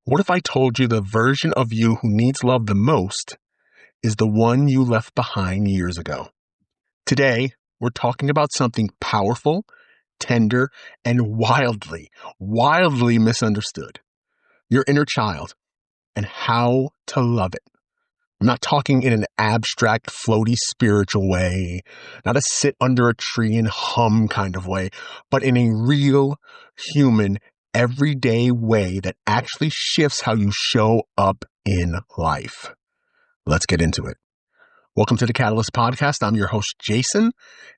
What if I told you the version of you who needs love the most is the one you left behind years ago? Today, we're talking about something powerful, tender, and wildly misunderstood. Your inner child and how to love it. I'm not talking in an abstract, floaty, spiritual way, not a sit under a tree and hum kind of way, but in a real, human, everyday way that actually shifts how you show up in life. Let's get into it. Welcome to the Catalyst Podcast. I'm your host, Jason,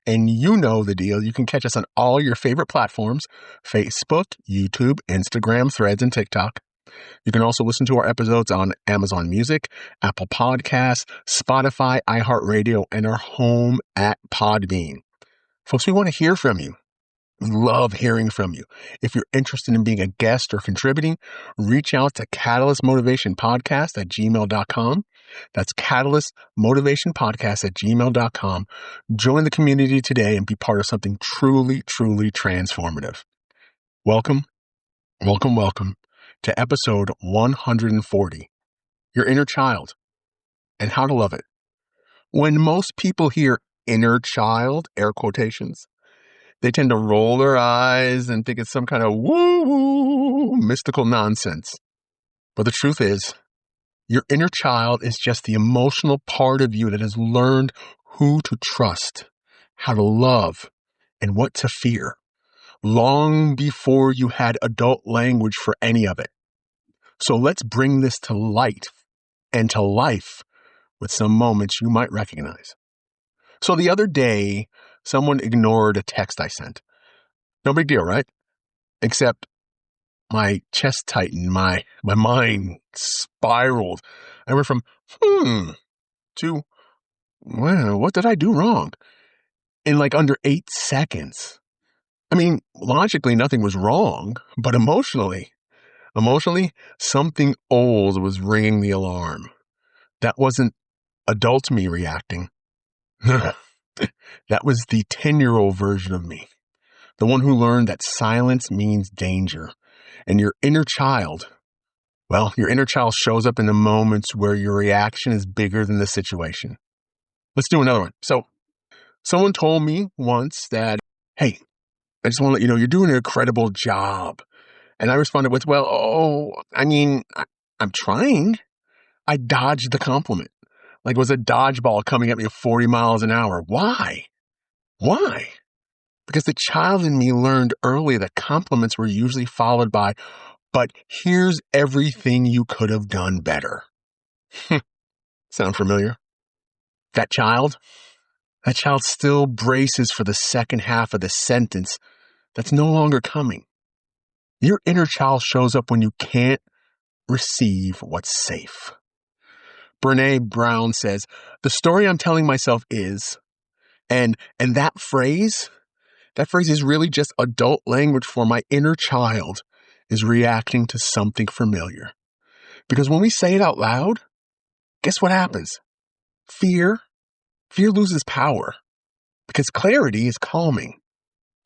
and you know the deal. You can catch us on all your favorite platforms, Facebook, YouTube, Instagram, Threads, and TikTok. You can also listen to our episodes on Amazon Music, Apple Podcasts, Spotify, iHeartRadio, and our home at Podbean. Folks, we want to hear from you. We love hearing from you. If you're interested in being a guest or contributing, reach out to catalystmotivationpodcast@gmail.com. That's catalystmotivationpodcast@gmail.com. Join the community today and be part of something truly transformative. Welcome to episode 140, Your Inner Child and How to Love It. When most people hear inner child, air quotations, they tend to roll their eyes and think it's some kind of woo-woo mystical nonsense. But the truth is, your inner child is just the emotional part of you that has learned who to trust, how to love, and what to fear, long before you had adult language for any of it. So let's bring this to light and to life with some moments you might recognize. So the other day, someone ignored a text I sent. No big deal, right? Except my chest tightened, my mind spiraled. I went from, to, well, what did I do wrong? In like under 8 seconds. I mean, logically, nothing was wrong, but emotionally, something old was ringing the alarm. That wasn't adult me reacting. That was the 10-year-old version of me. The one who learned that silence means danger. And your inner child shows up in the moments where your reaction is bigger than the situation. Let's do another one. So, someone told me once that, hey, I just want to let you know you're doing an incredible job. And I responded with, I'm trying. I dodged the compliment. Like it was a dodgeball coming at me at 40 miles an hour. Why? Because the child in me learned early that compliments were usually followed by, but here's everything you could have done better. Sound familiar? That child still braces for the second half of the sentence that's no longer coming. Your inner child shows up when you can't receive what's safe. Brene Brown says, the story I'm telling myself is, and that phrase is really just adult language for my inner child is reacting to something familiar. Because when we say it out loud, guess what happens? Fear loses power because clarity is calming.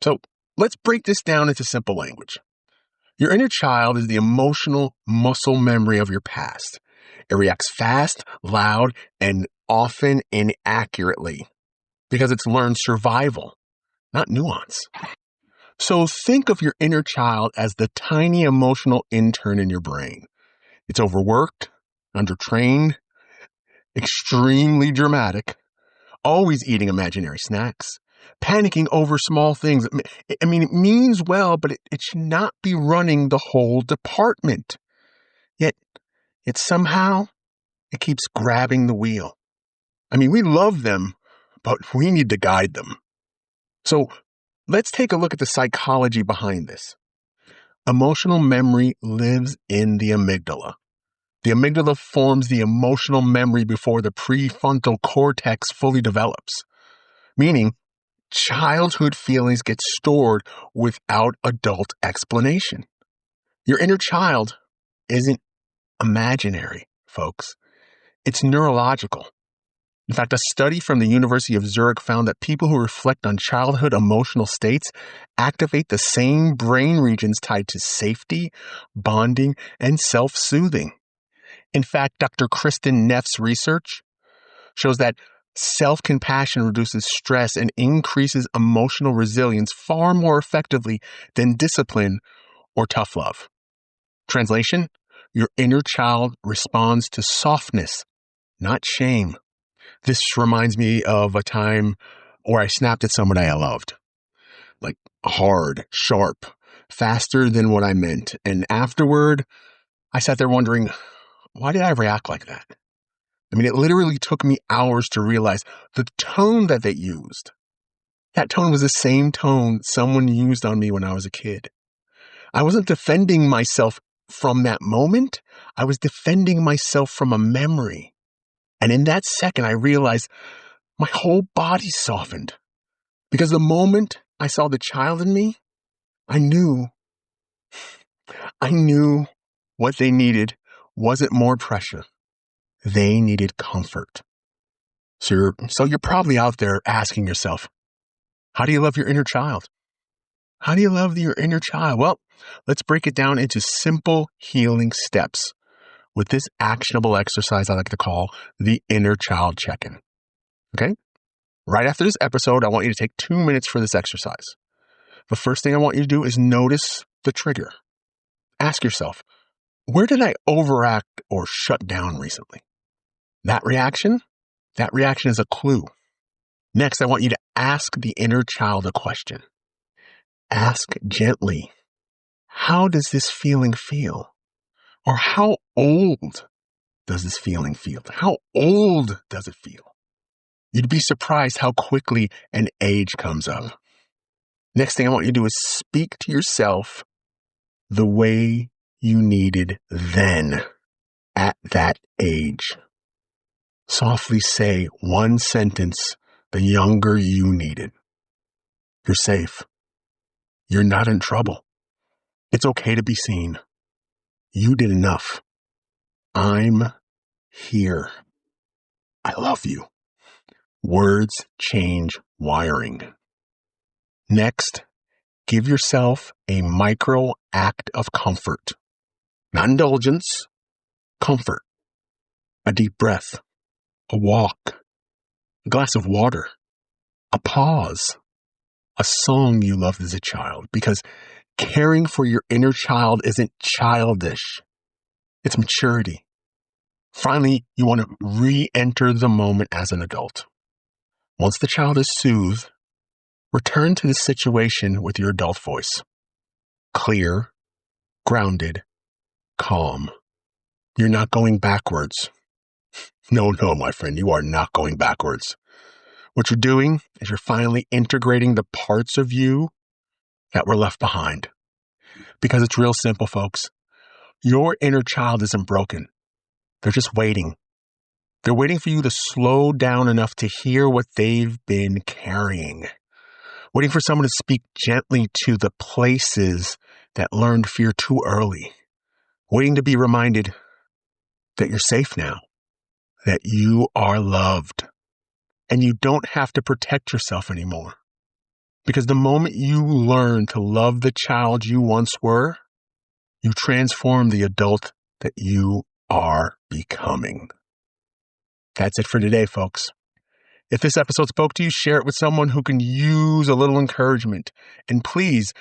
So let's break this down into simple language. Your inner child is the emotional muscle memory of your past. It reacts fast, loud, and often inaccurately because it's learned survival, not nuance. So think of your inner child as the tiny emotional intern in your brain. It's overworked, undertrained, extremely dramatic, always eating imaginary snacks, panicking over small things. It means well, but it should not be running the whole department. Yet somehow it keeps grabbing the wheel. We love them, but we need to guide them. So let's take a look at the psychology behind this. Emotional memory lives in the amygdala. The amygdala forms the emotional memory before the prefrontal cortex fully develops, meaning childhood feelings get stored without adult explanation. Your inner child isn't imaginary, folks. It's neurological. In fact, a study from the University of Zurich found that people who reflect on childhood emotional states activate the same brain regions tied to safety, bonding, and self-soothing. In fact, Dr. Kristen Neff's research shows that self-compassion reduces stress and increases emotional resilience far more effectively than discipline or tough love. Translation: your inner child responds to softness, not shame. This reminds me of a time where I snapped at somebody I loved. Like hard, sharp, faster than what I meant. And afterward, I sat there wondering, why did I react like that? I mean, it literally took me hours to realize the tone that they used. That tone was the same tone someone used on me when I was a kid. I wasn't defending myself from that moment. I was defending myself from a memory. And in that second, I realized my whole body softened. Because the moment I saw the child in me, I knew what they needed wasn't more pressure. They needed comfort. So you're probably out there asking yourself, how do you love your inner child? How do you love your inner child? Well, let's break it down into simple healing steps with this actionable exercise I like to call the inner child check-in. Okay? Right after this episode, I want you to take 2 minutes for this exercise. The first thing I want you to do is notice the trigger. Ask yourself, where did I overact or shut down recently? That reaction is a clue. Next, I want you to ask the inner child a question. Ask gently, how does this feeling feel? Or how old does this feeling feel? How old does it feel? You'd be surprised how quickly an age comes up. Next thing I want you to do is speak to yourself the way you needed then, at that age. Softly say one sentence the younger you needed. You're safe. You're not in trouble. It's okay to be seen. You did enough. I'm here. I love you. Words change wiring. Next, give yourself a micro act of comfort. Not indulgence, comfort. A deep breath, a walk, a glass of water, a pause, a song you loved as a child. Because caring for your inner child isn't childish. It's maturity. Finally, you want to re-enter the moment as an adult. Once the child is soothed, return to the situation with your adult voice. Clear, grounded, calm. You're not going backwards. No, my friend, you are not going backwards. What you're doing is you're finally integrating the parts of you that were left behind. Because it's real simple, folks. Your inner child isn't broken. They're just waiting. They're waiting for you to slow down enough to hear what they've been carrying. Waiting for someone to speak gently to the places that learned fear too early. Waiting to be reminded that you're safe now, that you are loved, and you don't have to protect yourself anymore. Because the moment you learn to love the child you once were, you transform the adult that you are becoming. That's it for today, folks. If this episode spoke to you, share it with someone who can use a little encouragement. And please,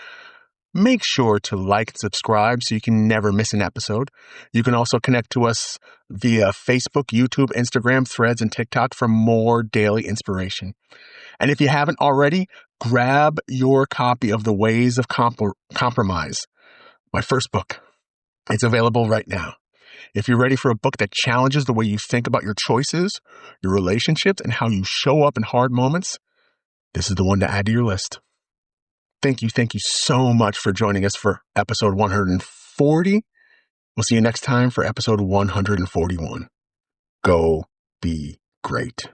make sure to like and subscribe so you can never miss an episode. You can also connect to us via Facebook, YouTube, Instagram, Threads, and TikTok for more daily inspiration. And if you haven't already, grab your copy of The Ways of Compromise, my first book. It's available right now. If you're ready for a book that challenges the way you think about your choices, your relationships, and how you show up in hard moments, this is the one to add to your list. Thank you so much for joining us for episode 140. We'll see you next time for episode 141. Go be great.